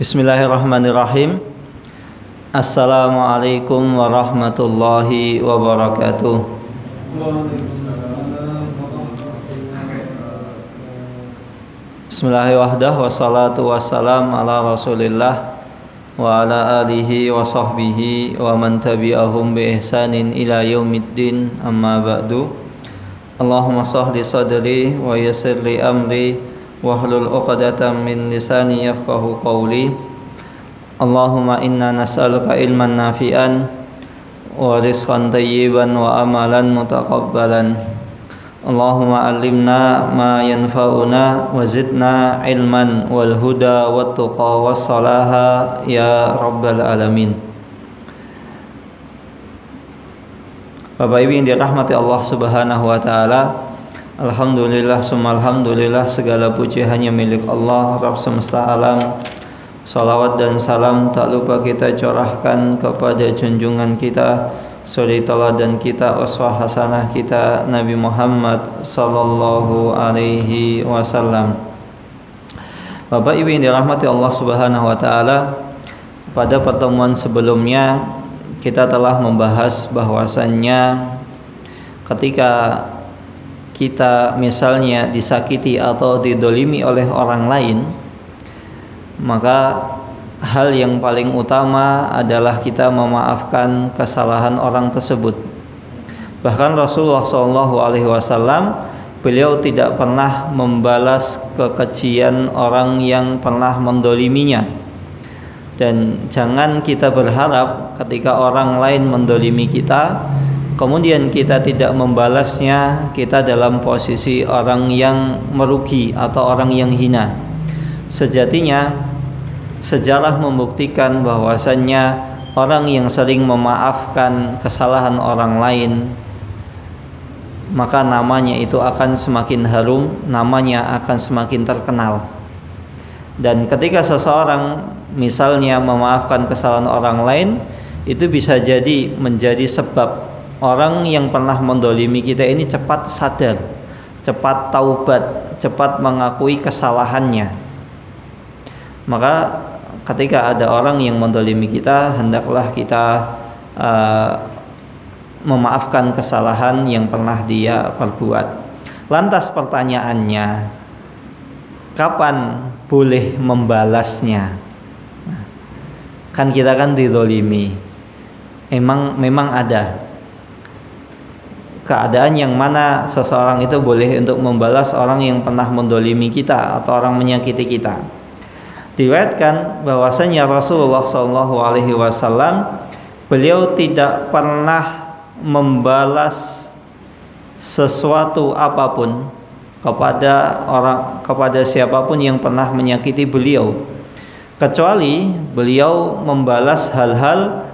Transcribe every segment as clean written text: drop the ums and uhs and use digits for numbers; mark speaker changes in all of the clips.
Speaker 1: Bismillahirrahmanirrahim. Assalamualaikum warahmatullahi wabarakatuh. Bismillahirrahmanirrahim. Wassalatu wassalam ala rasulillah wa ala alihi wa sahbihi wa man tabi'ahum bi ihsanin ila yaumiddin, amma ba'du. Allahumma sahli sadri wa yassir li amri wahlul 'uqdatam min lisani yafqahu qawli. Allahumma inna nas'aluka ilman nafi'an wa rizqan thayyiban wa amalan mutaqabbalan. Allahumma 'allimna ma yanfa'una wa zidna ilman wal huda wat tuqa was salaha ya rabbal alamin. Bapak Ibu yang dirahmati Allah Subhanahu wa taala, alhamdulillah summa alhamdulillah, segala puji hanya milik Allah Rabb semesta alam. Salawat dan salam tak lupa kita curahkan kepada junjungan kita, suri teladan kita, uswah hasanah kita, Nabi Muhammad sallallahu alaihi wasallam. Bapak Ibu yang dirahmati Allah Subhanahu wa taala, pada pertemuan sebelumnya kita telah membahas bahwasannya ketika kita misalnya disakiti atau didolimi oleh orang lain, maka hal yang paling utama adalah kita memaafkan kesalahan orang tersebut. Bahkan Rasulullah SAW, beliau tidak pernah membalas kekejian orang yang pernah mendoliminya. Dan jangan kita berharap ketika orang lain mendolimi kita, kemudian kita tidak membalasnya, kita dalam posisi orang yang merugi atau orang yang hina. Sejatinya sejarah membuktikan bahwasannya orang yang sering memaafkan kesalahan orang lain, maka namanya itu akan semakin harum, namanya akan semakin terkenal. Dan ketika seseorang misalnya memaafkan kesalahan orang lain, itu bisa jadi menjadi sebab orang yang pernah mendolimi kita ini cepat sadar, cepat taubat, cepat mengakui kesalahannya. Maka ketika ada orang yang mendolimi kita, hendaklah kita memaafkan kesalahan yang pernah dia perbuat. Lantas pertanyaannya, kapan boleh membalasnya? Kan kita kan didolimi. Memang ada keadaan yang mana seseorang itu boleh untuk membalas orang yang pernah mendolimi kita atau orang menyakiti kita. Diriwayatkan bahwasanya Rasulullah SAW, beliau tidak pernah membalas sesuatu apapun kepada siapapun yang pernah menyakiti beliau, kecuali beliau membalas hal-hal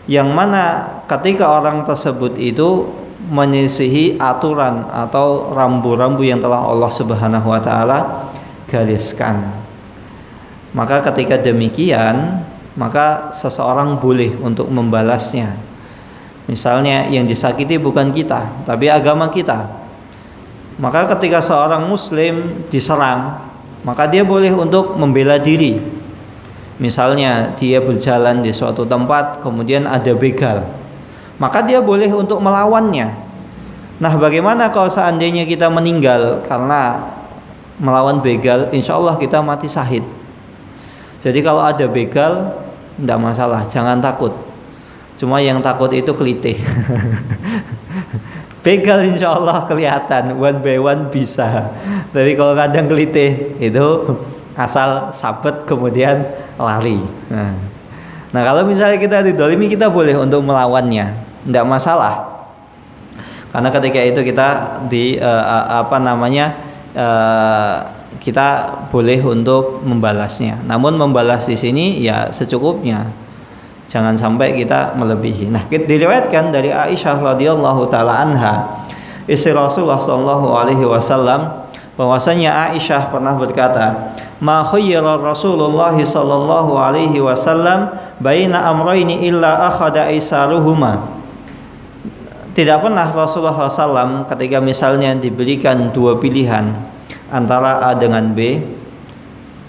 Speaker 1: yang mana ketika orang tersebut itu menyisihi aturan atau rambu-rambu yang telah Allah Subhanahu wa taala gariskan. Maka ketika demikian, maka seseorang boleh untuk membalasnya. Misalnya yang disakiti bukan kita, tapi agama kita. Maka ketika seorang muslim diserang, maka dia boleh untuk membela diri. Misalnya dia berjalan di suatu tempat, kemudian ada begal, maka dia boleh untuk melawannya. Nah, bagaimana kalau seandainya kita meninggal karena melawan begal? Insya Allah kita mati syahid. Jadi kalau ada begal, tidak masalah, jangan takut. Cuma yang takut itu kelitih. Begal insya Allah kelihatan, one by one bisa. Tapi kalau kadang kelitih, itu asal sabet kemudian lari. Nah kalau misalnya kita didolimi, kita boleh untuk melawannya, tidak masalah. Karena ketika itu kita kita boleh untuk membalasnya. Namun membalas di sini ya secukupnya, jangan sampai kita melebihi. Nah, diriwayatkan dari Aisyah radhiyallahu taala anha, istri Rasulullah sallallahu alaihi wasallam, bahwasanya Aisyah pernah berkata, "Ma khayyara Rasulullah sallallahu alaihi wasallam baina amrayni illa akhadha aisaruhuma." Tidak pernah Rasulullah SAW ketika misalnya diberikan dua pilihan antara A dengan B,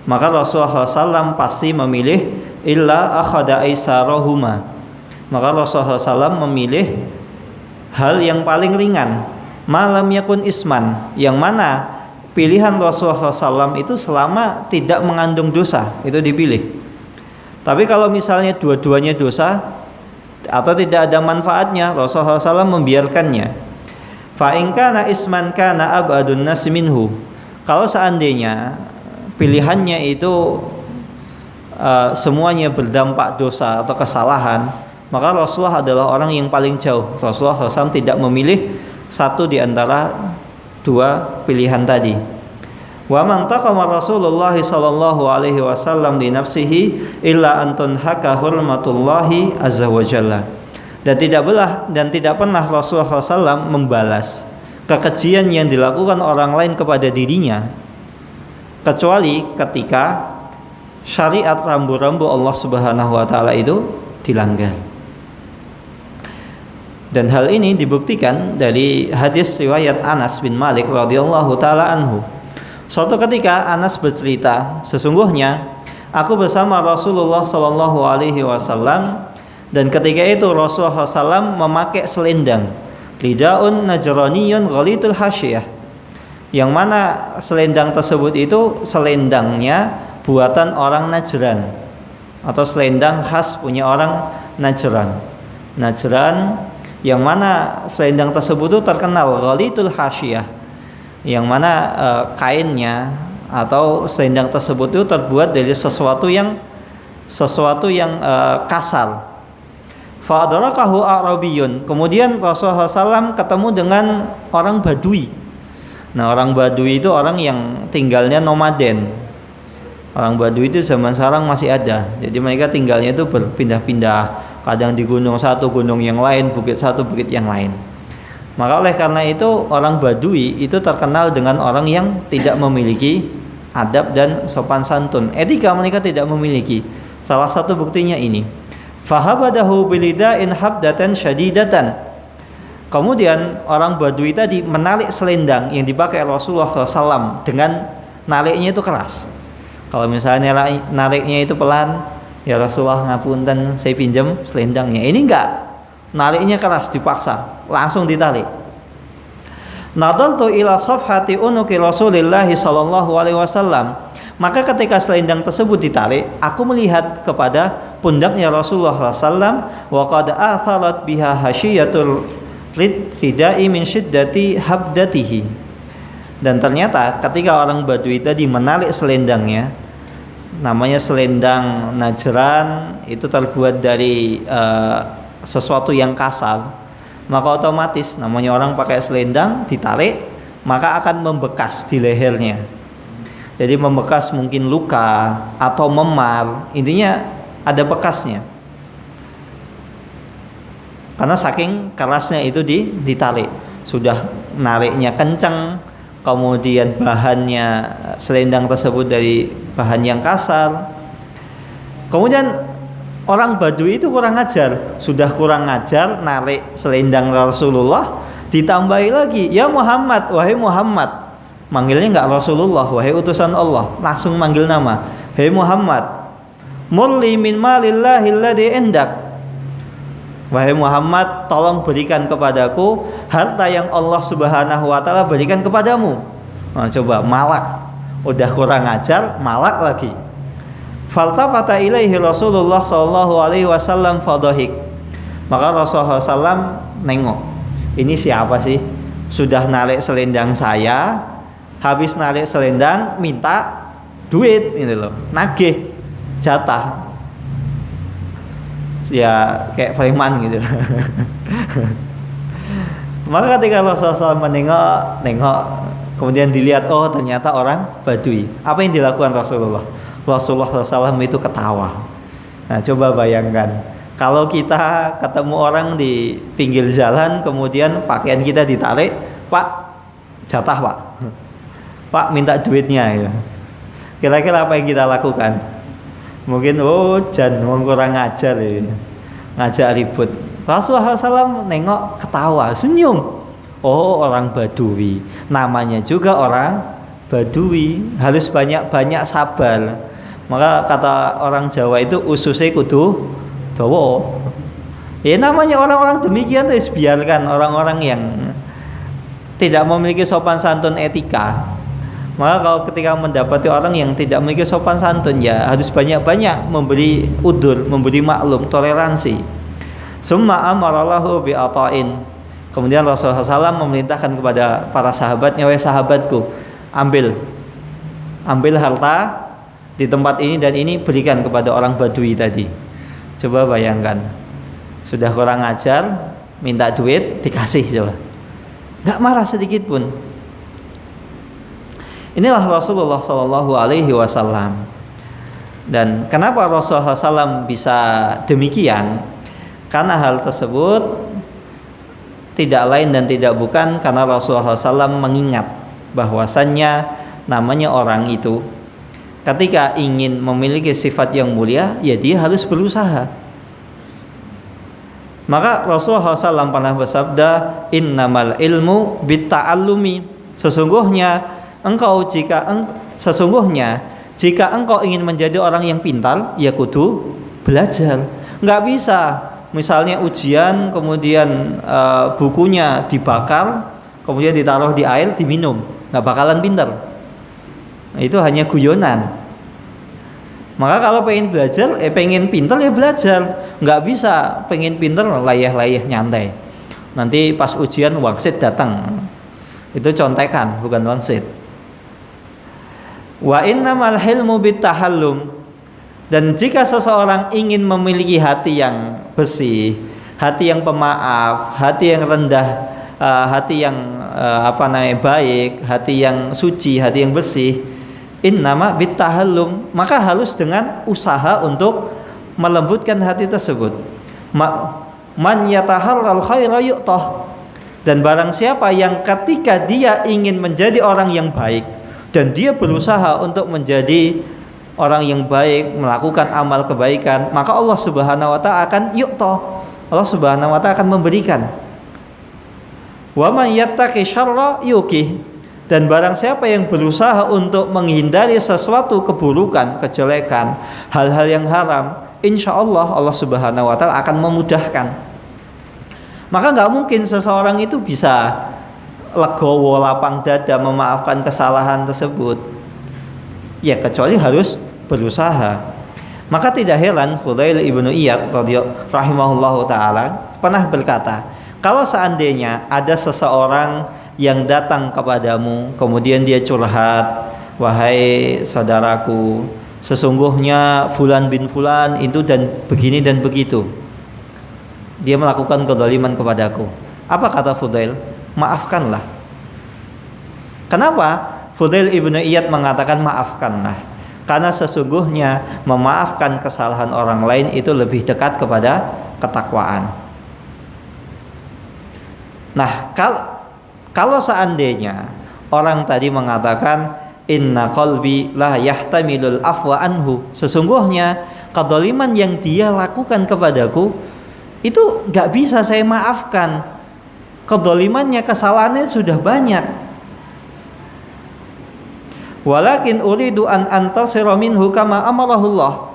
Speaker 1: maka Rasulullah SAW pasti memilih illa akhada aisarahuma. Maka Rasulullah SAW memilih hal yang paling ringan, malam yakun isman, yang mana pilihan Rasulullah SAW itu selama tidak mengandung dosa, itu dipilih. Tapi kalau misalnya dua-duanya dosa atau tidak ada manfaatnya, Rasulullah SAW membiarkannya. Fa in kana isman kana abadun nas minhu. Kalau seandainya pilihannya itu semuanya berdampak dosa atau kesalahan, maka Rasulullah adalah orang yang paling jauh. Rasulullah SAW tidak memilih satu di antara dua pilihan tadi. Wa man taqama Rasulullah sallallahu alaihi wasallam li nafsihi illa an tunhaka hurmatullahi azza wa jalla. Dan tidak pernah Rasulullah SAW membalas kekejian yang dilakukan orang lain kepada dirinya, kecuali ketika syariat rambu-rambu Allah Subhanahu wa taala itu dilanggar. Dan hal ini dibuktikan dari hadis riwayat Anas bin Malik radhiyallahu taala anhu. Suatu ketika Anas bercerita, sesungguhnya aku bersama Rasulullah sallallahu alaihi wasallam, dan ketika itu Rasulullah SAW memakai selendang lidaun najraniyun ghalitul hasyiyah, yang mana selendang tersebut itu selendangnya buatan orang Najran atau selendang khas punya orang Najran, yang mana selendang tersebut itu terkenal ghalitul hasyiyah, yang mana kainnya atau selendang tersebut itu terbuat dari sesuatu yang kasar. Fa'adrakahu a'rabiyun. Kemudian Rasulullah SAW ketemu dengan orang Badui. Nah, orang Badui itu orang yang tinggalnya nomaden. Orang Badui itu zaman sekarang masih ada. Jadi mereka tinggalnya itu berpindah-pindah, kadang di gunung satu, gunung yang lain, bukit satu, bukit yang lain. Maka oleh karena itu orang Badui itu terkenal dengan orang yang tidak memiliki adab dan sopan santun. Etika mereka tidak memiliki. Salah satu buktinya ini. Fahabadahu bilida'in habdatan syadidatan. Kemudian orang Badui tadi menarik selendang yang dipakai Rasulullah SAW dengan nariknya itu keras. Kalau misalnya nariknya itu pelan, ya Rasulullah ngapunten saya pinjam selendangnya. Ini enggak, nariknya keras, dipaksa, langsung ditarik. Nadaltu ila safhati unuki Rasulillah sallallahu alaihi wasallam. Maka ketika selendang tersebut ditarik, aku melihat kepada pundaknya Rasulullah SAW, wa qad atharat biha hasyiyatul ridai min syiddati habdatihi. Dan ternyata ketika orang Badui tadi menarik selendangnya, namanya selendang Najran, itu terbuat dari sesuatu yang kasar, maka otomatis namanya orang pakai selendang ditarik, maka akan membekas di lehernya. Jadi membekas mungkin luka atau memar, intinya ada bekasnya. Karena saking kerasnya itu ditarik, sudah nariknya kencang, kemudian bahannya selendang tersebut dari bahan yang kasar. Kemudian orang Badui itu kurang ajar, sudah kurang ajar narik selendang Rasulullah, ditambahi lagi, ya Muhammad, wahai Muhammad. Manggilnya enggak Rasulullah, wahai utusan Allah, langsung manggil nama, hei Muhammad, murli min malillahi alladhi indak. Wahai Muhammad, tolong berikan kepadaku harta yang Allah Subhanahu wa taala berikan kepadamu. Nah, coba malak, udah kurang ajar, malak lagi. Faltafata ilaihi Rasulullah sallallahu alaihi wasallam fadhahik. Maka Rasulullah SAW nengok, ini siapa sih? Sudah narik selendang saya, habis narik selendang minta duit ini loh, nagih jatah, ya kayak preman gitu. Maka ketika Rasulullah SAW menengok, kemudian dilihat, oh ternyata orang Badui. Apa yang dilakukan Rasulullah? Rasulullah SAW itu ketawa. Nah, coba bayangkan kalau kita ketemu orang di pinggir jalan, kemudian pakaian kita ditarik, Pak, jatah Pak, Pak minta duitnya ya. Kira-kira apa yang kita lakukan? Mungkin jangan kurang ajar ya, ngajak ribut. Rasulullah SAW nengok, ketawa, senyum. Oh, orang Badui, namanya juga orang Badui harus banyak-banyak sabar. Maka kata orang Jawa itu ususnya kudu dawa. Ya namanya orang-orang demikian tuh biarkan orang-orang yang tidak memiliki sopan santun etika. Maka kalau ketika mendapati orang yang tidak memiliki sopan santun, ya harus banyak-banyak memberi udur, memberi maklum, toleransi. Summa amarallahu bi'ata'in. Kemudian Rasulullah SAW memerintahkan kepada para sahabatnya, wahai sahabatku, ambil harta di tempat ini dan ini berikan kepada orang Badui tadi. Coba bayangkan, sudah kurang ajar, minta duit dikasih, coba nggak marah sedikit pun. Inilah Rasulullah SAW. Dan kenapa Rasulullah SAW bisa demikian? Karena hal tersebut tidak lain dan tidak bukan karena Rasulullah SAW mengingat bahwasannya namanya orang itu ketika ingin memiliki sifat yang mulia, ya dia harus berusaha. Maka Rasulullah SAW pernah bersabda, innamal ilmu bitta'allumi. Sesungguhnya jika engkau ingin menjadi orang yang pintar, ya kudu belajar. Nggak bisa misalnya ujian kemudian bukunya dibakar kemudian ditaruh di air diminum, nggak bakalan pintar. Itu hanya guyonan. Maka kalau pengen belajar, pengen pintar ya belajar. Nggak bisa pengen pintar layah-layah nyantai. Nanti pas ujian wangsit datang. Itu contekan, bukan wangsit. Wa innamal hilmu bittahallum. Dan jika seseorang ingin memiliki hati yang bersih, hati yang pemaaf, hati yang rendah, hati yang baik, hati yang suci, hati yang bersih, innama bittahallum, maka harus dengan usaha untuk melembutkan hati tersebut. Man yatahallal khaira yu'tah. Dan barang siapa yang ketika dia ingin menjadi orang yang baik dan dia berusaha untuk menjadi orang yang baik, melakukan amal kebaikan, maka Allah Subhanahu wa taala akan yu'tah. Allah Subhanahu wa taala akan memberikan. Wa man yattaqi syarra yuqih. Dan barang siapa yang berusaha untuk menghindari sesuatu keburukan, kejelekan, hal-hal yang haram, insya Allah Allah Subhanahu wa taala akan memudahkan. Maka nggak mungkin seseorang itu bisa legowo, lapang dada memaafkan kesalahan tersebut. Ya kecuali harus berusaha. Maka tidak heran Fudail ibnu Iyad rahimahullahu taala pernah berkata, kalau seandainya ada seseorang yang datang kepadamu kemudian dia curhat, wahai saudaraku, sesungguhnya fulan bin fulan itu dan begini dan begitu, dia melakukan kezaliman kepadaku. Apa kata Fudail? Maafkanlah. Kenapa Fudail ibnu Iyad mengatakan maafkanlah? Karena sesungguhnya memaafkan kesalahan orang lain itu lebih dekat kepada ketakwaan. Nah, kalau seandainya orang tadi mengatakan inna qalbi la yahtamilul afwa anhu, sesungguhnya kedzaliman yang dia lakukan kepadaku itu nggak bisa saya maafkan. Kedzalimannya, kesalahannya sudah banyak. Walakin uridu an antasira minhu kama amarahullah.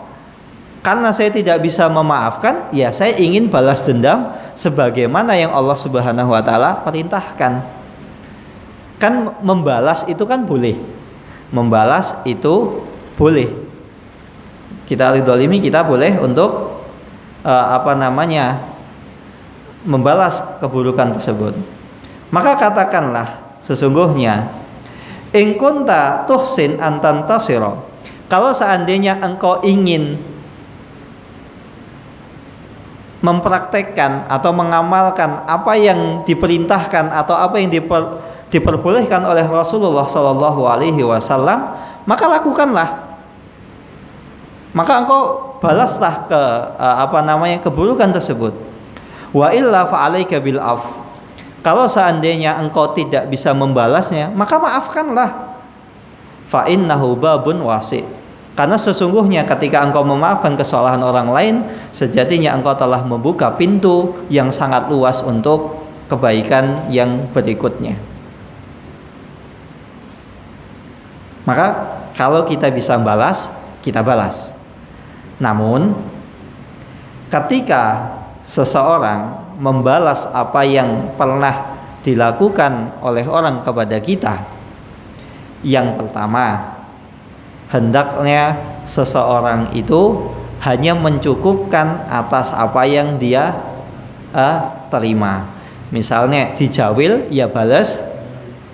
Speaker 1: Karena saya tidak bisa memaafkan, ya saya ingin balas dendam sebagaimana yang Allah Subhanahu wa taala perintahkan. Kan membalas itu kan boleh. Membalas itu boleh. Kita dzalimi, kita boleh untuk membalas keburukan tersebut. Maka katakanlah, sesungguhnya in kunta tuhsin antantasira, kalau seandainya engkau ingin mempraktekkan atau mengamalkan apa yang diperintahkan atau apa yang diperbolehkan oleh Rasulullah Shallallahu Alaihi Wasallam, maka lakukanlah. Maka engkau balaslah keburukan tersebut. Wa illa fa'alaika bil af. Kalau seandainya engkau tidak bisa membalasnya, maka maafkanlah. Fa innahu babun wasi'. Karena sesungguhnya ketika engkau memaafkan kesalahan orang lain, sejatinya engkau telah membuka pintu yang sangat luas untuk kebaikan yang berikutnya. Maka kalau kita bisa balas, kita balas. Namun ketika seseorang membalas apa yang pernah dilakukan oleh orang kepada kita, yang pertama, hendaknya seseorang itu hanya mencukupkan atas apa yang dia terima. Misalnya dijawil, ya balas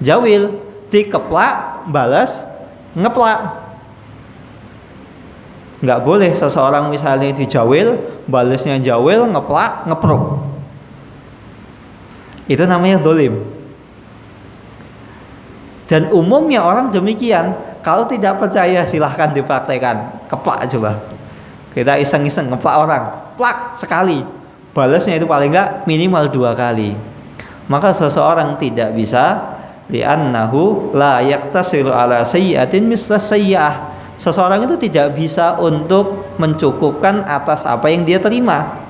Speaker 1: jawil, dikeplak, balas ngeplak. Nggak boleh seseorang misalnya dijawil, balasnya jawil, ngeplak, ngepruk. Itu namanya dolim. Dan umumnya orang demikian. Kalau tidak percaya silahkan dipraktekkan. Keplak coba. Kita iseng-iseng ngeplak orang, plak sekali, balasnya itu paling enggak minimal 2 kali. Maka seseorang tidak bisa, li'annahu la yaktasiru ala sayyi'atin misla sayyi'ah. Seseorang itu tidak bisa untuk mencukupkan atas apa yang dia terima.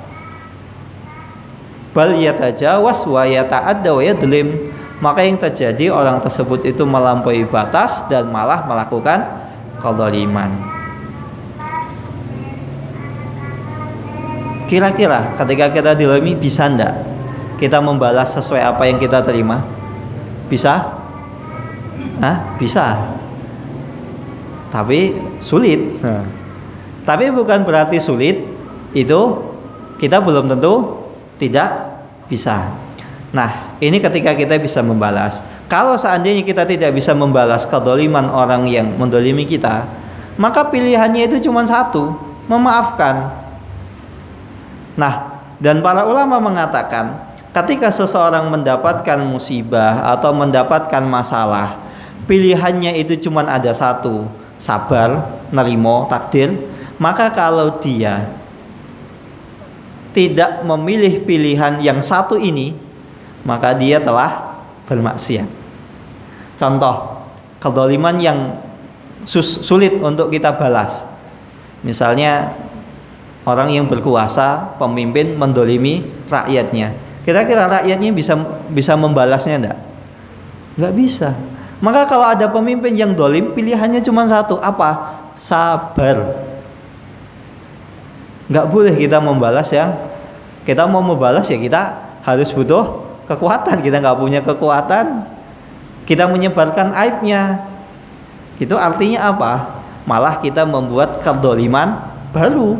Speaker 1: Bal yatajawaz wa yata'adda wa yadlim. Maka yang terjadi, orang tersebut itu melampaui batas dan malah melakukan kezaliman. Kira-kira ketika kita dilemi, bisa enggak kita membalas sesuai apa yang kita terima? Bisa? Bisa. Tapi sulit. Tapi bukan berarti sulit itu kita belum tentu tidak bisa. Nah, ini ketika kita bisa membalas. Kalau seandainya kita tidak bisa membalas kedzaliman orang yang mendolimi kita, maka pilihannya itu cuma satu, memaafkan. Nah, dan para ulama mengatakan, ketika seseorang mendapatkan musibah atau mendapatkan masalah, pilihannya itu cuma ada satu, sabar, nerimo takdir. Maka kalau dia tidak memilih pilihan yang satu ini, maka dia telah bermaksiat. Contoh kedzaliman yang sulit untuk kita balas, misalnya orang yang berkuasa, pemimpin mendolimi rakyatnya. Kira-kira rakyatnya bisa membalasnya enggak? Enggak bisa. Maka kalau ada pemimpin yang dolim, pilihannya cuma satu, apa? Sabar. Enggak boleh kita membalas yang kita mau membalas, ya kita harus butuh kekuatan. Kita enggak punya kekuatan, kita menyebarkan aibnya. Itu artinya apa? Malah kita membuat kedzaliman baru.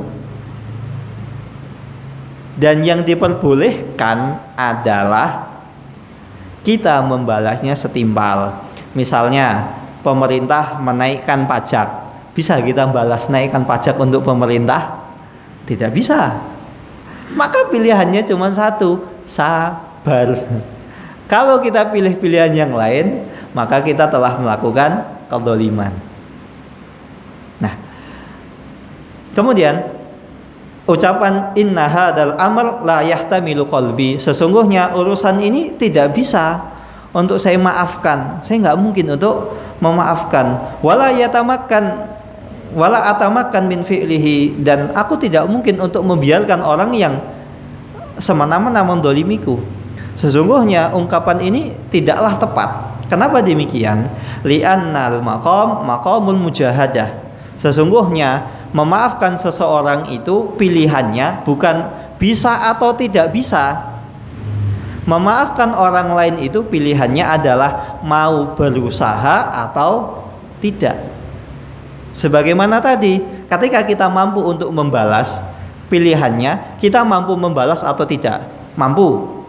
Speaker 1: Dan yang diperbolehkan adalah kita membalasnya setimpal. Misalnya pemerintah menaikkan pajak, bisa kita balas naikkan pajak untuk pemerintah? Tidak bisa. Maka pilihannya cuma satu, sabar. Kalau kita pilih pilihan yang lain, maka kita telah melakukan kedzaliman. Nah, kemudian ucapan inna hadzal amr la yahtamilu qalbi, sesungguhnya urusan ini tidak bisa untuk saya maafkan. Saya enggak mungkin untuk memaafkan. Wala atamakkan min fi'lihi, dan aku tidak mungkin untuk membiarkan orang yang semena-mena mendolimiku. Sesungguhnya ungkapan ini tidaklah tepat. Kenapa demikian? Li'annal maqamul mujahadah. Sesungguhnya memaafkan seseorang itu pilihannya bukan bisa atau tidak bisa. Memaafkan orang lain itu pilihannya adalah mau berusaha atau tidak. Sebagaimana tadi, ketika kita mampu untuk membalas, pilihannya kita mampu membalas atau tidak. Mampu.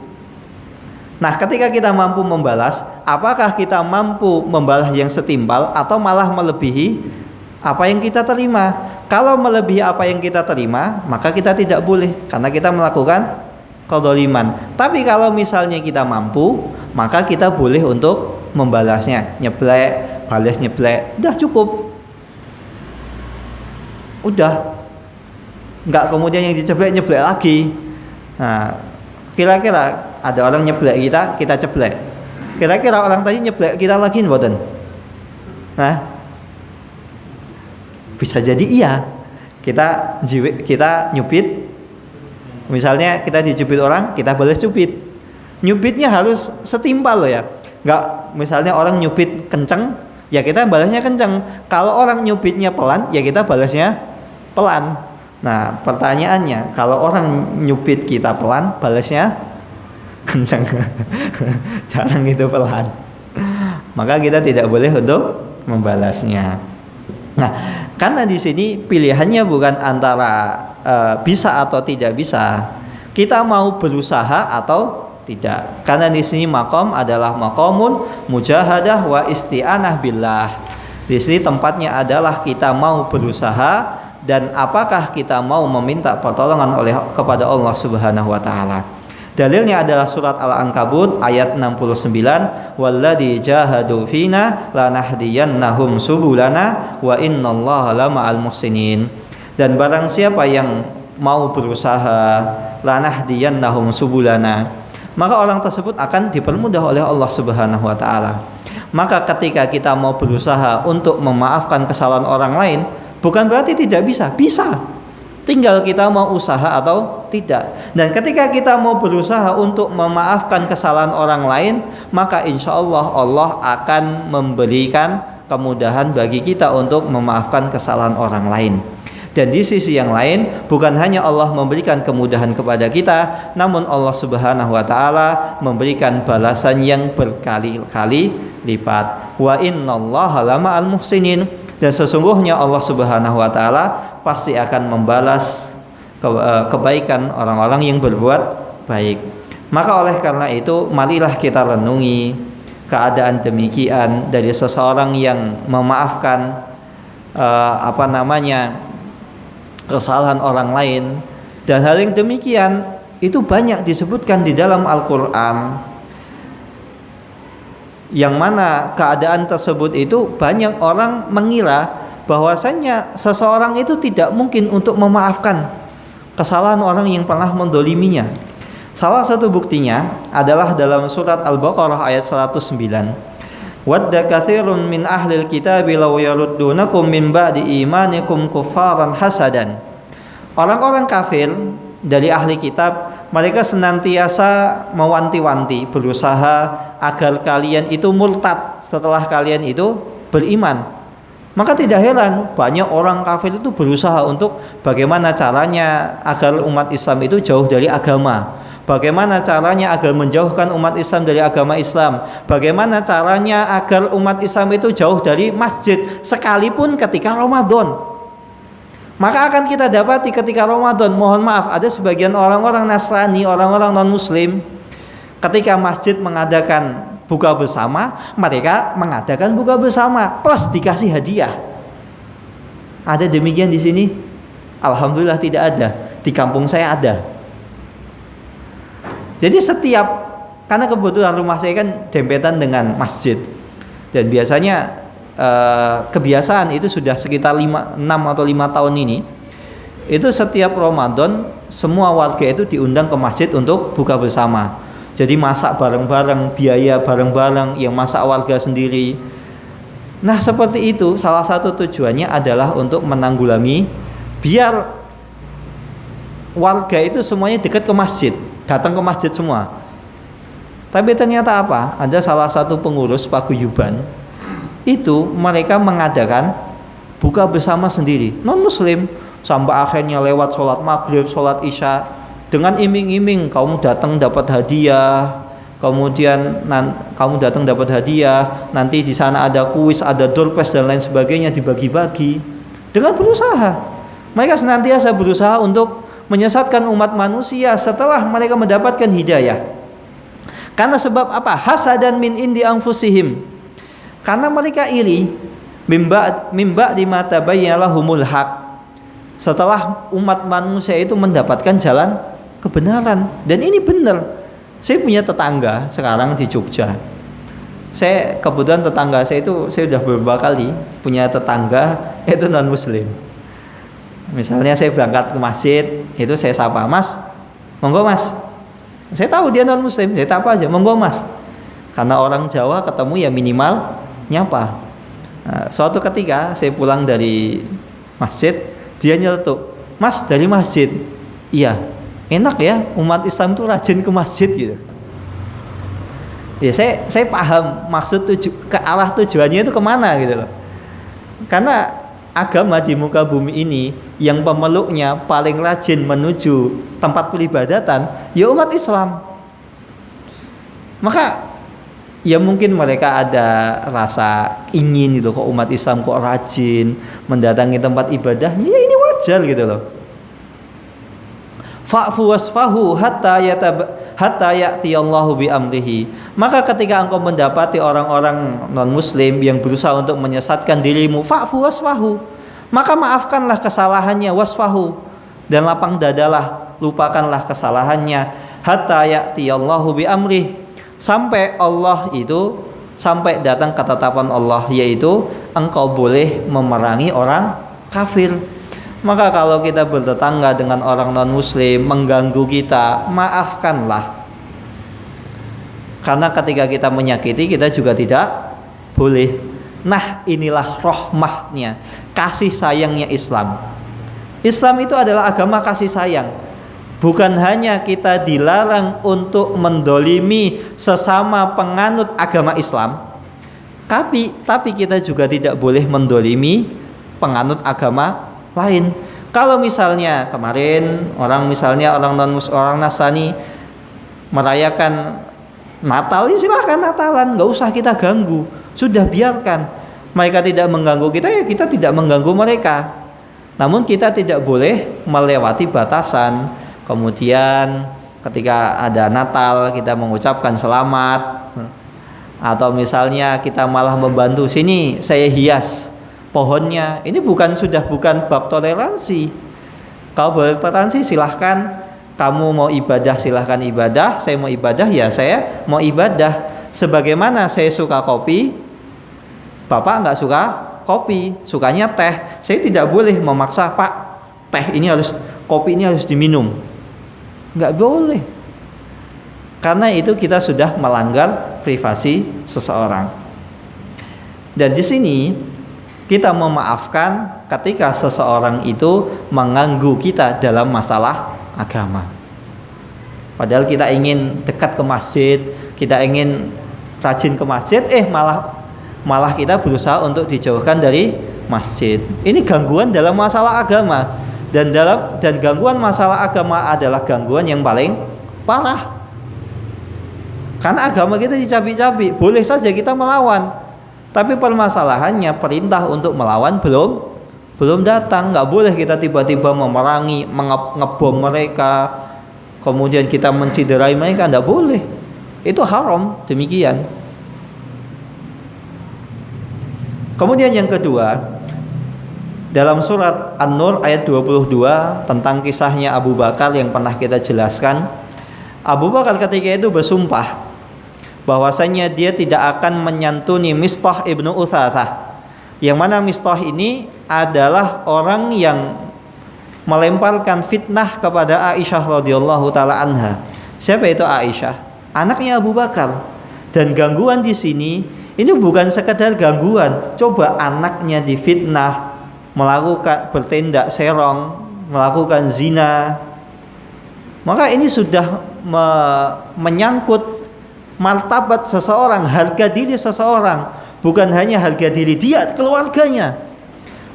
Speaker 1: Nah, ketika kita mampu membalas, apakah kita mampu membalas yang setimpal atau malah melebihi apa yang kita terima? Kalau melebihi apa yang kita terima, maka kita tidak boleh, karena kita melakukan kedzaliman. Tapi kalau misalnya kita mampu, maka kita boleh untuk membalasnya. Nyeblek, balas nyeblek, udah cukup. Udah, nggak kemudian yang diceblek nyeblek lagi. Nah, kira-kira ada orang nyeblek kita ceblek. Kira-kira orang tadi nyeblek kita lagi mboten? Nah, bisa jadi iya. Kita nyubit, misalnya kita dicubit orang, kita balas cubit. Nyubitnya harus setimpal loh ya. Nggak, misalnya orang nyubit kenceng, ya kita balasnya kencang. Kalau orang nyubitnya pelan, ya kita balasnya pelan. Nah, pertanyaannya, kalau orang nyubit kita pelan, balasnya kencang. Jarang itu pelan. Maka kita tidak boleh untuk membalasnya. Nah, karena di sini pilihannya bukan antara bisa atau tidak bisa. Kita mau berusaha atau tidak. Karena di sini maqam adalah maqamun mujahadah wa isti'anah billah. Di sini tempatnya adalah kita mau berusaha dan apakah kita mau meminta pertolongan kepada Allah Subhanahu wa taala. Dalilnya adalah surat Al-Ankabut ayat 69, walladzi jahadu fina lanahdiyannahum subulana wa innallaha lama'al muhsinin. Dan barang siapa yang mau berusaha lanahdiyannahum subulana, maka orang tersebut akan dipermudah oleh Allah Subhanahu wa taala. Maka ketika kita mau berusaha untuk memaafkan kesalahan orang lain, bukan berarti tidak bisa, bisa. Tinggal kita mau usaha atau tidak. Dan ketika kita mau berusaha untuk memaafkan kesalahan orang lain, maka insya Allah Allah akan memberikan kemudahan bagi kita untuk memaafkan kesalahan orang lain. Dan di sisi yang lain, bukan hanya Allah memberikan kemudahan kepada kita, namun Allah Subhanahu wa taala memberikan balasan yang berkali-kali lipat. Wa innallaha lama'al muhsinin. Dan sesungguhnya Allah Subhanahu wa taala pasti akan membalas kebaikan orang-orang yang berbuat baik. Maka oleh karena itu, marilah kita renungi keadaan demikian dari seseorang yang memaafkan kesalahan orang lain. Dan hal yang demikian itu banyak disebutkan di dalam Al-Qur'an, yang mana keadaan tersebut itu banyak orang mengira bahwasanya seseorang itu tidak mungkin untuk memaafkan kesalahan orang yang pernah mendoliminya. Salah satu buktinya adalah dalam surat Al-Baqarah ayat 109. Wadda katsirun min ahlil kitabi law yaruddunakum min ba'di imanikum kuffaran hasadan. Orang-orang kafir dari ahli kitab, mereka senantiasa mewanti-wanti, berusaha agar kalian itu murtad setelah kalian itu beriman. Maka tidak heran banyak orang kafir itu berusaha untuk bagaimana caranya agar umat Islam itu jauh dari agama, bagaimana caranya agar menjauhkan umat Islam dari agama Islam, bagaimana caranya agar umat Islam itu jauh dari masjid sekalipun ketika Ramadan. Maka akan kita dapati ketika Ramadan, mohon maaf, ada sebagian orang-orang Nasrani, orang-orang non-Muslim, ketika masjid mengadakan buka bersama, mereka mengadakan buka bersama plus dikasih hadiah. Ada demikian di sini? Alhamdulillah tidak ada. Di kampung saya ada. Jadi karena kebetulan rumah saya kan dempetan dengan masjid, dan biasanya kebiasaan itu sudah sekitar 6 atau 5 tahun ini, itu setiap Ramadan semua warga itu diundang ke masjid untuk buka bersama. Jadi masak bareng-bareng, biaya bareng-bareng, yang masak warga sendiri. Nah seperti itu, salah satu tujuannya adalah untuk menanggulangi biar warga itu semuanya dekat ke masjid, datang ke masjid semua. Tapi ternyata apa? Ada salah satu pengurus paguyuban itu mereka mengadakan buka bersama sendiri, non-Muslim, sampai akhirnya lewat sholat maghrib, sholat isya, dengan iming-iming kamu datang dapat hadiah, kemudian kamu datang dapat hadiah, nanti di sana ada kuis, ada door prize dan lain sebagainya, dibagi-bagi. Dengan berusaha, mereka senantiasa berusaha untuk menyesatkan umat manusia setelah mereka mendapatkan hidayah. Karena sebab apa? Hasadan min indi anfusihim. Karena mereka iri, mimba di mata bayyalahumul haq. Setelah umat manusia itu mendapatkan jalan kebenaran, dan ini benar. Saya punya tetangga sekarang di Jogja. Saya kebetulan tetangga saya sudah beberapa kali punya tetangga itu non Muslim. Misalnya saya berangkat ke masjid, itu saya sapa, Mas, monggo Mas. Saya tahu dia non Muslim, saya tapa aja, monggo Mas. Karena orang Jawa ketemu ya minimal nyapa. Nah, suatu ketika saya pulang dari masjid, dia nyeletuk, Mas dari masjid. Iya, enak ya umat Islam itu rajin ke masjid gitu. Ya saya paham maksud ke arah tujuannya itu kemana gitu loh. Karena agama di muka bumi ini yang pemeluknya paling rajin menuju tempat peribadatan ya umat Islam. Maka ya mungkin mereka ada rasa ingin gitu, kok umat Islam kok rajin mendatangi tempat ibadah, ya ini wajar gitu loh. Fa'fu wasfahu hatta ya'tiyallahu bi amrihi. Maka ketika engkau mendapati orang-orang non muslim yang berusaha untuk menyesatkan dirimu, fa'fu wasfahu, maka maafkanlah kesalahannya, wasfahu, dan lapang dadalah, lupakanlah kesalahannya, hatta ya'tiyallahu bi amrihi, sampai Allah itu, sampai datang ketetapan Allah, yaitu engkau boleh memerangi orang kafir. Maka kalau kita bertetangga dengan orang non-muslim mengganggu kita, maafkanlah. Karena ketika kita menyakiti, kita juga tidak boleh. Nah, inilah rahmatnya, kasih sayangnya Islam. Islam itu adalah agama kasih sayang. Bukan hanya kita dilarang untuk mendolimi sesama penganut agama Islam, tapi kita juga tidak boleh mendolimi penganut agama lain. Kalau misalnya kemarin orang Nasrani merayakan Natal, ya silahkan Natalan, nggak usah kita ganggu, sudah biarkan. Mereka tidak mengganggu kita, ya kita tidak mengganggu mereka. Namun kita tidak boleh melewati batasan. Kemudian ketika ada Natal kita mengucapkan selamat, atau misalnya kita malah membantu, sini saya hias pohonnya. Ini sudah bukan bab toleransi. Kalau bertoleransi silahkan, kamu mau ibadah silahkan ibadah, saya mau ibadah ya saya mau ibadah. Sebagaimana saya suka kopi, Bapak nggak suka kopi, sukanya teh, saya tidak boleh memaksa, Pak, kopi ini harus diminum, nggak boleh. Karena itu kita sudah melanggar privasi seseorang. Dan di sini kita memaafkan ketika seseorang itu mengganggu kita dalam masalah agama. Padahal kita ingin dekat ke masjid, kita ingin rajin ke masjid, malah kita berusaha untuk dijauhkan dari masjid. Ini gangguan dalam masalah agama, dan gangguan masalah agama adalah gangguan yang paling parah. Karena agama kita dicabik-cabik, boleh saja kita melawan. Tapi permasalahannya perintah untuk melawan belum datang. Nggak boleh kita tiba-tiba memerangi, ngebom mereka, kemudian kita menciderai mereka, nggak boleh. Itu haram, demikian. Kemudian yang kedua, dalam surat An-Nur ayat 22 tentang kisahnya Abu Bakar yang pernah kita jelaskan. Abu Bakar ketika itu bersumpah bahwasanya dia tidak akan menyantuni Mistah ibnu Utsatsah, yang mana Mistah ini adalah orang yang melemparkan fitnah kepada Aisyah radhiyallahu taala anha. Siapa itu Aisyah? Anaknya Abu Bakar. Dan gangguan di sini ini bukan sekedar gangguan. Coba anaknya difitnah, bertindak serong, melakukan zina. Maka ini sudah menyangkut martabat seseorang, harga diri seseorang, bukan hanya harga diri dia, keluarganya.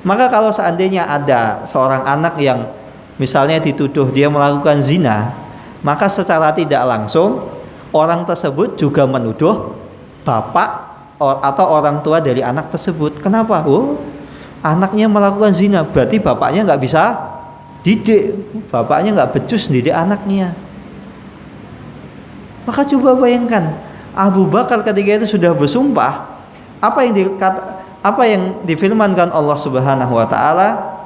Speaker 1: Maka kalau seandainya ada seorang anak yang misalnya dituduh dia melakukan zina, maka secara tidak langsung orang tersebut juga menuduh bapak atau orang tua dari anak tersebut. Kenapa? Anaknya melakukan zina, berarti bapaknya nggak bisa didik, bapaknya nggak becus didik anaknya. Maka coba bayangkan, Abu Bakar ketika itu sudah bersumpah, apa yang difirmankan Allah Subhanahu wa taala,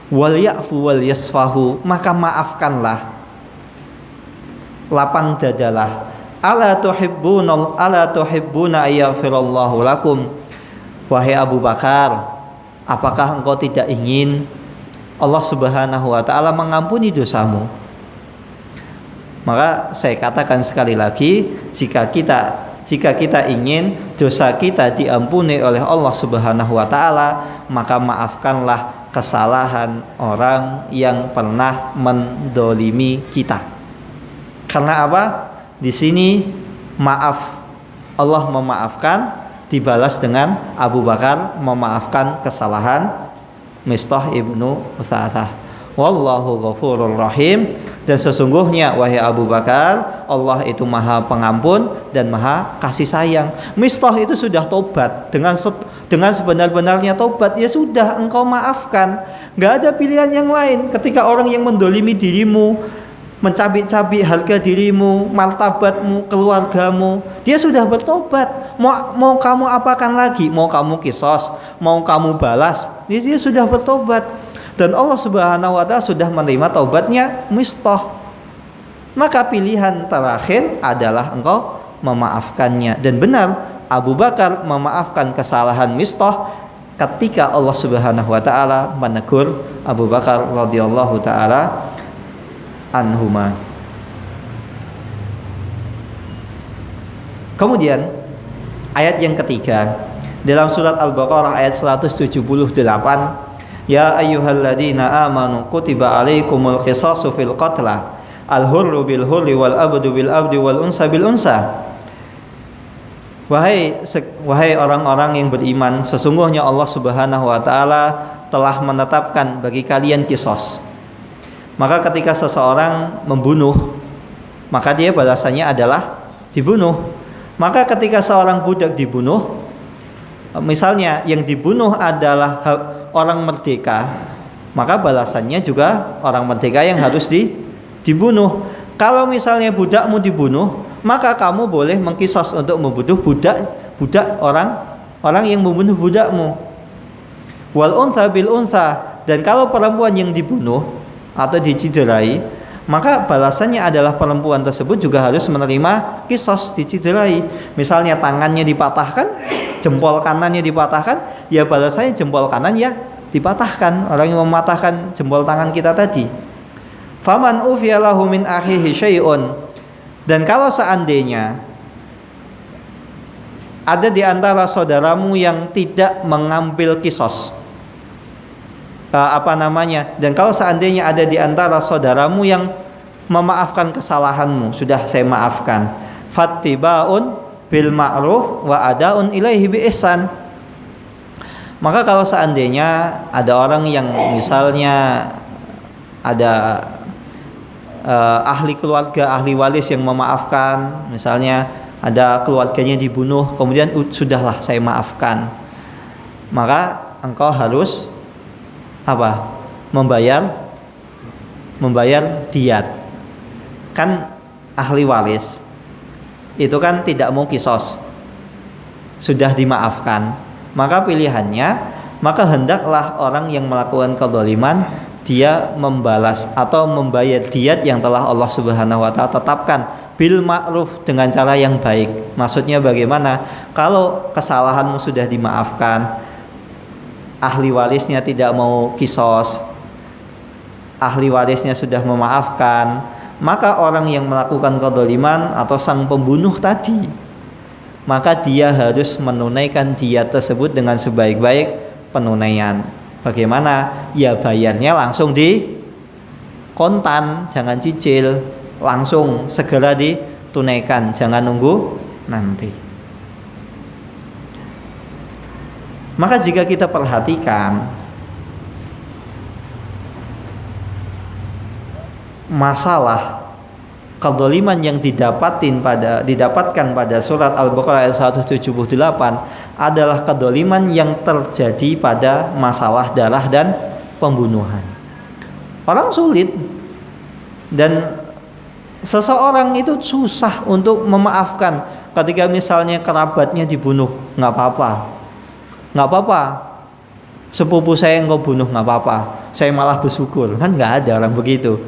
Speaker 1: wal ya'fu wal yasfahu, maka maafkanlah, lapang dadalah. Ala tuhibbuna ayaghfirallahu lakum. Wahai Abu Bakar, apakah engkau tidak ingin Allah Subhanahu wa taala mengampuni dosamu? Maka saya katakan sekali lagi, jika kita ingin dosa kita diampuni oleh Allah Subhanahu wa taala, maka maafkanlah kesalahan orang yang pernah mendolimi kita. Karena apa? Di sini maaf, Allah memaafkan, dibalas dengan Abu Bakar memaafkan kesalahan Mistah ibnu Utsatsah. Wallahu ghafurur rahim. Dan sesungguhnya wahai Abu Bakar, Allah itu maha pengampun dan maha kasih sayang. Mistah itu sudah tobat dengan sebenar-benarnya tobat, ya sudah engkau maafkan. Gak ada pilihan yang lain. Ketika orang yang mendolimi dirimu, mencabik-cabik harga dirimu, martabatmu, keluargamu, dia sudah bertobat. Mau kamu apakan lagi? Mau kamu kisos, mau kamu balas, dia sudah bertobat. Dan Allah Subhanahu wa ta'ala sudah menerima taubatnya Mistah. Maka pilihan terakhir adalah engkau memaafkannya. Dan benar, Abu Bakar memaafkan kesalahan Mistah ketika Allah Subhanahu wa ta'ala menegur Abu Bakar radhiyallahu ta'ala anhuma. Kemudian ayat yang ketiga dalam surat Al-Baqarah ayat 178, ya ayyuhalladzina amanu kutiba alaikumul qisasu fil qatla al-hurru bil hurri wal abdu bil abdi wal unsa bil unsa. Wahai orang-orang yang beriman, sesungguhnya Allah Subhanahu wa ta'ala telah menetapkan bagi kalian kisos. Maka ketika seseorang membunuh, maka dia balasannya adalah dibunuh. Maka ketika seorang budak dibunuh, misalnya yang dibunuh adalah orang merdeka, maka balasannya juga orang merdeka yang harus dibunuh. Kalau misalnya budakmu dibunuh, maka kamu boleh mengkisos untuk membunuh budak orang yang membunuh budakmu. Wal unsa bil unsa, dan kalau perempuan yang dibunuh atau diciderai, maka balasannya adalah perempuan tersebut juga harus menerima kisos, diciderai. Misalnya tangannya dipatahkan, jempol kanannya dipatahkan, ya balasannya jempol kanan ya dipatahkan. Orang yang mematahkan jempol tangan kita tadi. Faman ufiya lahu min akhihi syai'un, dan kalau seandainya ada di antara saudaramu yang tidak mengambil kisos, dan kalau seandainya ada di antara saudaramu yang memaafkan kesalahanmu, sudah saya maafkan, fattibaun bil ma'ruf wa adaun ilaihi bi ihsan. Maka kalau seandainya ada orang yang misalnya ada ahli keluarga, ahli waris yang memaafkan, misalnya ada keluarganya dibunuh, kemudian sudahlah saya maafkan, maka engkau harus membayar diat. Kan ahli waris itu kan tidak mau kisos, sudah dimaafkan, maka pilihannya, maka hendaklah orang yang melakukan kezaliman dia membalas atau membayar diat yang telah Allah Subhanahu wa ta'ala tetapkan bil ma'ruf, dengan cara yang baik. Maksudnya bagaimana? Kalau kesalahanmu sudah dimaafkan, ahli warisnya tidak mau kisos, ahli warisnya sudah memaafkan, maka orang yang melakukan kezaliman atau sang pembunuh tadi, maka dia harus menunaikan diat tersebut dengan sebaik-baik penunaian. Bagaimana? Ya bayarnya langsung di kontan, jangan cicil, langsung segera ditunaikan, jangan nunggu nanti. Maka jika kita perhatikan masalah kezaliman yang didapatkan pada surat Al-Baqarah ayat 178 adalah kezaliman yang terjadi pada masalah darah dan pembunuhan. Orang sulit, dan seseorang itu susah untuk memaafkan ketika misalnya kerabatnya dibunuh. Nggak apa-apa, sepupu saya yang kau bunuh nggak apa-apa, saya malah bersyukur. Kan nggak ada orang begitu.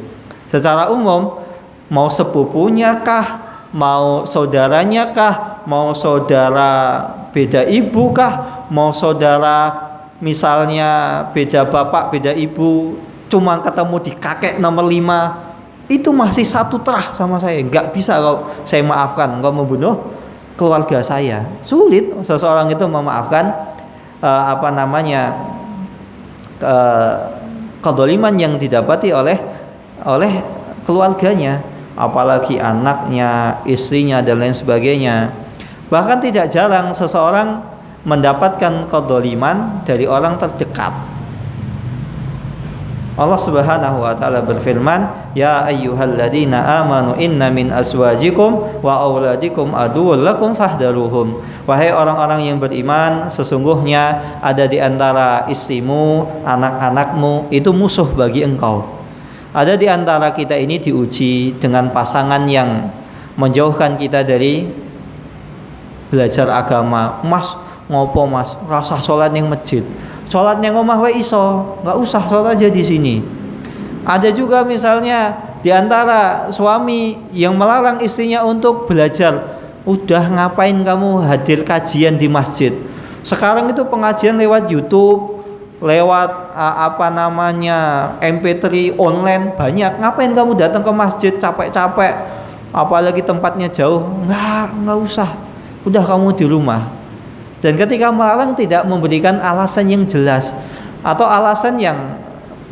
Speaker 1: Secara umum, mau sepupunya kah, mau saudaranya kah, mau saudara beda ibu kah, mau saudara misalnya beda bapak beda ibu, cuma ketemu di kakek nomor 5, itu masih satu terah sama saya. Nggak bisa kalau saya maafkan engkau membunuh keluarga saya. Sulit seseorang itu memaafkan kezaliman yang didapati oleh keluarganya. apalagi anaknya, istrinya dan lain sebagainya. Bahkan tidak jarang seseorang mendapatkan kedzaliman dari orang terdekat. Allah Subhanahu wa taala berfirman, "Ya ayyuhalladzina amanu inna min azwajikum wa auladikum aduwwul lakum fahdharuhum." Wahai orang-orang yang beriman, sesungguhnya ada di antara istrimu, anak-anakmu itu musuh bagi engkau. Ada di antara kita ini diuji dengan pasangan yang menjauhkan kita dari belajar agama. Mas, ngopo mas? Rasa sholat yang masjid. Sholat yang omah wae iso, nggak usah sholat aja di sini. Ada juga misalnya di antara suami yang melarang istrinya untuk belajar. Udah ngapain kamu hadir kajian di masjid? Sekarang itu pengajian lewat YouTube, lewat MP3 online banyak. Ngapain kamu datang ke masjid capek-capek? Apalagi tempatnya jauh. Nggak usah. Udah kamu di rumah. Dan ketika melarang tidak memberikan alasan yang jelas atau alasan yang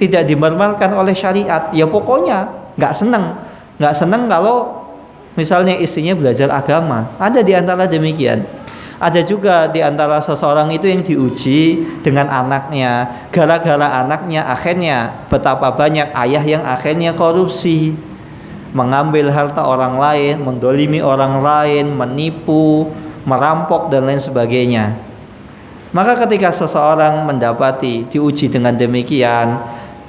Speaker 1: tidak dimermalkan oleh syariat, ya pokoknya nggak seneng kalau misalnya istrinya belajar agama. Ada di antara demikian. Ada juga di antara seseorang itu yang diuji dengan anaknya. Gara-gara anaknya akhirnya betapa banyak ayah yang akhirnya korupsi, mengambil harta orang lain, mendolimi orang lain, menipu, merampok dan lain sebagainya. Maka ketika seseorang mendapati diuji dengan demikian,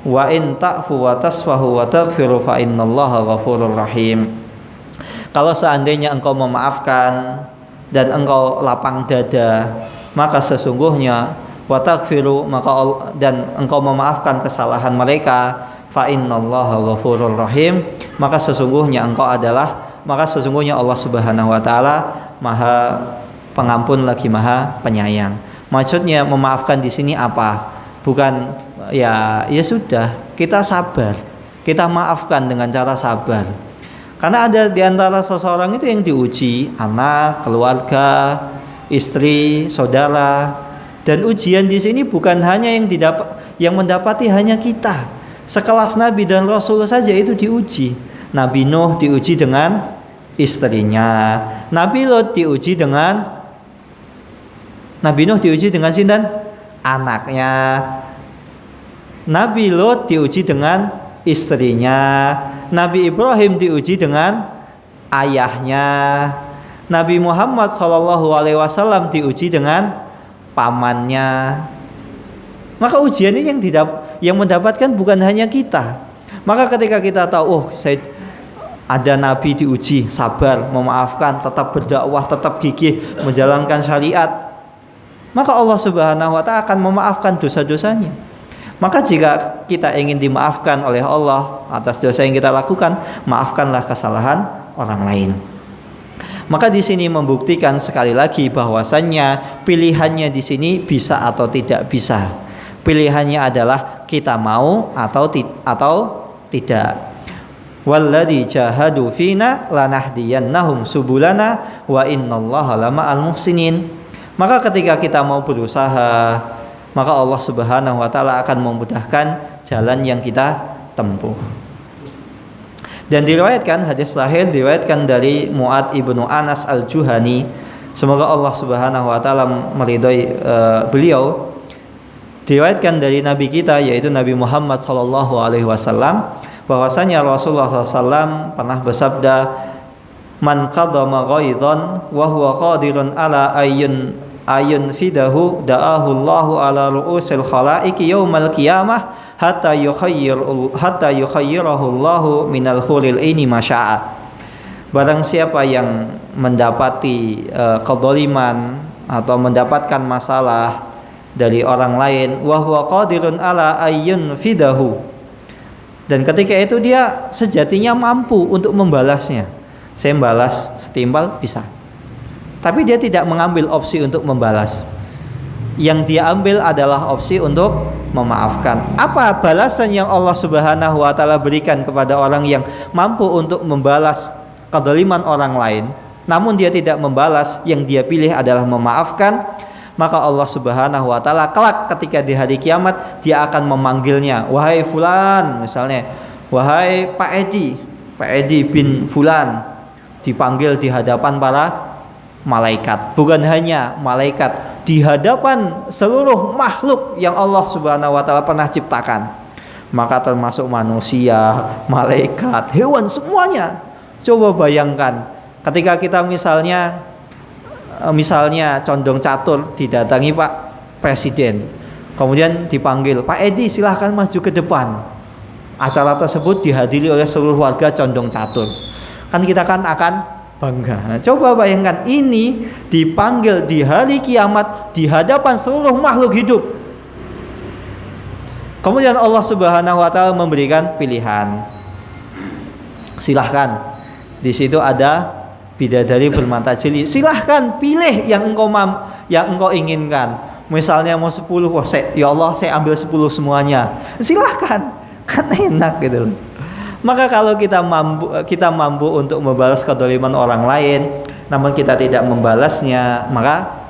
Speaker 1: wa in ta'fu wa tasfahu wa taghfiru fa innallaha ghafurur rahim. Kalau seandainya engkau memaafkan dan engkau lapang dada, maka sesungguhnya wa taghfiru, dan engkau memaafkan kesalahan mereka, fa innallaha ghafurur rahim, maka sesungguhnya Allah Subhanahu wa taala Maha Pengampun lagi Maha Penyayang. Maksudnya memaafkan di sini apa? Bukan ya sudah, kita sabar. Kita maafkan dengan cara sabar. Karena ada di antara seseorang itu yang diuji, anak, keluarga, istri, saudara. Dan ujian di sini bukan hanya yang mendapati hanya kita. Sekelas Nabi dan Rasul saja itu diuji. Nabi Nuh diuji dengan istrinya. Nabi Nuh diuji dengan sinten? Anaknya. Nabi Lut diuji dengan istrinya. Nabi Ibrahim diuji dengan ayahnya. Nabi Muhammad SAW diuji dengan pamannya. Maka ujian ini yang mendapatkan bukan hanya kita. Maka ketika kita tahu, ada nabi diuji, sabar, memaafkan, tetap berdakwah, tetap gigih menjalankan syariat, maka Allah Subhanahu wa taala akan memaafkan dosa-dosanya. Maka jika kita ingin dimaafkan oleh Allah atas dosa yang kita lakukan, maafkanlah kesalahan orang lain. Maka di sini membuktikan sekali lagi bahwasannya pilihannya di sini bisa atau tidak bisa. Pilihannya adalah kita mau atau tidak. Walladzi jahadu fina lanahdiyannahum subulana wa innallaha lama'al muhsinin. Maka ketika kita mau berusaha, maka Allah Subhanahu wa taala akan memudahkan jalan yang kita tempuh. Dan hadis sahih diriwayatkan dari Mu'ad ibnu Anas al-Juhani, semoga Allah Subhanahu wa taala meridhai beliau. Diriwayatkan dari nabi kita yaitu Nabi Muhammad sallallahu alaihi wasallam bahwasanya Rasulullah SAW pernah bersabda, man qadama ghaidhan wa huwa qadirun ala ayun fidahu da'ahu Allahu ala ru'usil khalaiqi yaumal qiyamah hatta yukhayyirahu Allahu minal huril ini masya'a. Barang siapa yang mendapati kedzaliman atau mendapatkan masalah dari orang lain, wa huwa qadirun ala ayun fidahu, dan ketika itu dia sejatinya mampu untuk membalasnya. Saya membalas setimpal bisa, tapi dia tidak mengambil opsi untuk membalas. Yang dia ambil adalah opsi untuk memaafkan. Apa balasan yang Allah Subhanahu wa taala berikan kepada orang yang mampu untuk membalas kedzaliman orang lain, namun dia tidak membalas, yang dia pilih adalah memaafkan? Maka Allah Subhanahu wa taala kelak ketika di hari kiamat dia akan memanggilnya, wahai fulan, misalnya, wahai Pak Edi, Pak Edi bin Fulan dipanggil di hadapan para malaikat. Bukan hanya malaikat, di hadapan seluruh makhluk yang Allah Subhanahu wa taala pernah ciptakan. Maka termasuk manusia, malaikat, hewan, semuanya. Coba bayangkan ketika kita misalnya condong catur didatangi Pak Presiden, kemudian dipanggil, Pak Edi silahkan maju ke depan. Acara tersebut dihadiri oleh seluruh warga condong catur. Kan kita akan bangga. Nah, coba bayangkan ini dipanggil di hari kiamat di hadapan seluruh makhluk hidup. Kemudian Allah Subhanahu wa taala memberikan pilihan. Silahkan. Di situ ada bidadari bermata jeli. Silahkan pilih yang engkau inginkan. Misalnya mau 10, ya Allah saya ambil 10 semuanya. Silahkan. Kan enak gitu loh. Maka kalau kita mampu untuk membalas kedoliman orang lain, namun kita tidak membalasnya, maka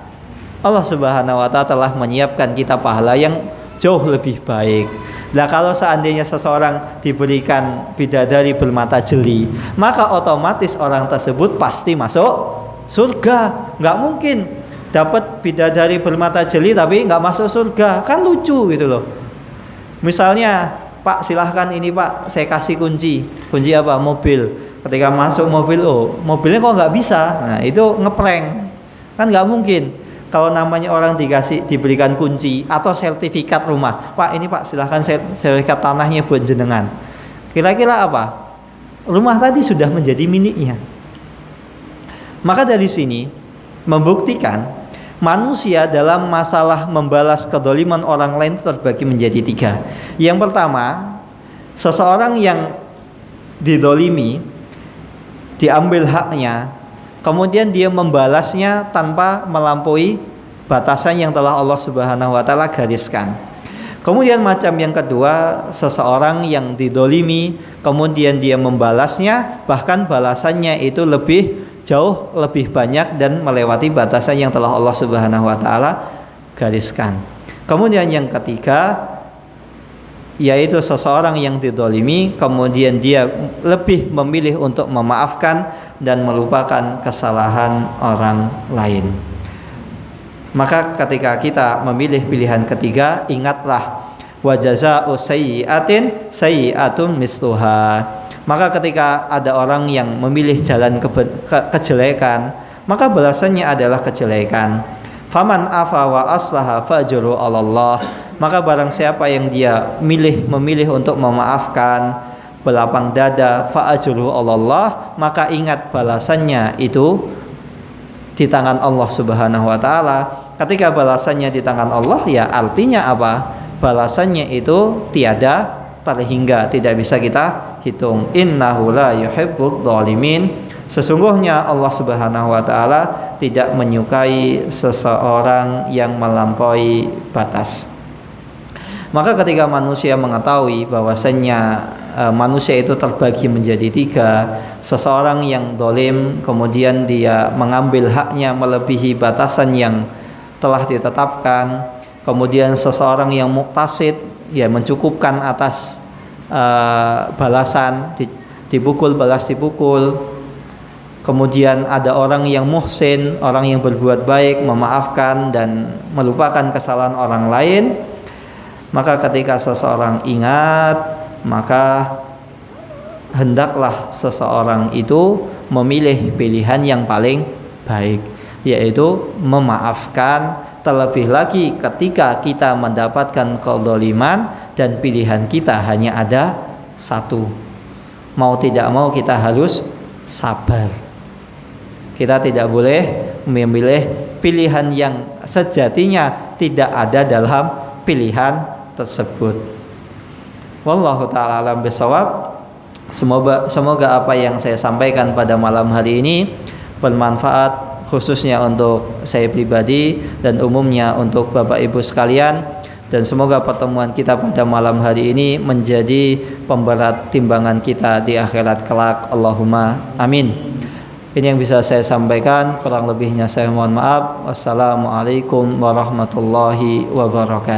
Speaker 1: Allah Subhanahu wa taala telah menyiapkan kita pahala yang jauh lebih baik. Nah, kalau seandainya seseorang diberikan bidadari bermata jeli, maka otomatis orang tersebut pasti masuk surga. Nggak mungkin dapat bidadari bermata jeli tapi nggak masuk surga, kan lucu gitu loh. Misalnya, Pak silahkan ini Pak, saya kasih kunci apa? Mobil. Ketika masuk mobil, mobilnya kok nggak bisa? Nah itu ngeprank, kan nggak mungkin. Kalau namanya orang diberikan kunci atau sertifikat rumah, Pak ini Pak silahkan sertifikat tanahnya buat jenengan. Kira-kira apa? Rumah tadi sudah menjadi miliknya. Maka dari sini membuktikan manusia dalam masalah membalas kedoliman orang lain terbagi menjadi 3. Yang pertama, seseorang yang didolimi, diambil haknya, kemudian dia membalasnya tanpa melampaui batasan yang telah Allah Subhanahu wa taala gariskan. Kemudian macam yang kedua, seseorang yang didolimi, kemudian dia membalasnya, bahkan balasannya itu jauh lebih banyak dan melewati batasan yang telah Allah Subhanahu wa taala gariskan. Kemudian yang ketiga, yaitu seseorang yang didolimi, kemudian dia lebih memilih untuk memaafkan dan melupakan kesalahan orang lain. Maka ketika kita memilih pilihan ketiga, ingatlah wa jazaa'u sayyi'atin sayyi'atun misluha. Maka ketika ada orang yang memilih jalan kejelekan, maka balasannya adalah kejelekan. Faman afa wa aslaha fajru 'alallah. Maka barang siapa yang dia memilih untuk memaafkan, berlapang dada, fa ajru 'alallah, maka ingat balasannya itu di tangan Allah Subhanahu wa taala. Ketika balasannya di tangan Allah, ya artinya apa? Balasannya itu tiada terhingga, tidak bisa kita hitung. Innahu la yuhibbudz zalimin. Sesungguhnya Allah Subhanahu wa taala tidak menyukai seseorang yang melampaui batas. Maka ketika manusia mengetahui bahwasannya manusia itu terbagi menjadi 3, seseorang yang dolim kemudian dia mengambil haknya melebihi batasan yang telah ditetapkan, kemudian seseorang yang muktasid, ya mencukupkan atas balasan, dipukul balas dipukul. Kemudian ada orang yang muhsin, orang yang berbuat baik, memaafkan dan melupakan kesalahan orang lain. Maka ketika seseorang ingat, maka hendaklah seseorang itu memilih pilihan yang paling baik, yaitu memaafkan. Terlebih lagi ketika kita mendapatkan kezaliman dan pilihan kita hanya ada satu, mau tidak mau kita harus sabar. Kita tidak boleh memilih pilihan yang sejatinya tidak ada dalam pilihan tersebut. Wallahu ta'ala alam bisawab. Semoga apa yang saya sampaikan pada malam hari ini bermanfaat, khususnya untuk saya pribadi dan umumnya untuk Bapak Ibu sekalian, dan semoga pertemuan kita pada malam hari ini menjadi pemberat timbangan kita di akhirat kelak. Allahumma amin. Ini yang bisa saya sampaikan, kurang lebihnya saya mohon maaf. Wassalamualaikum warahmatullahi wabarakatuh.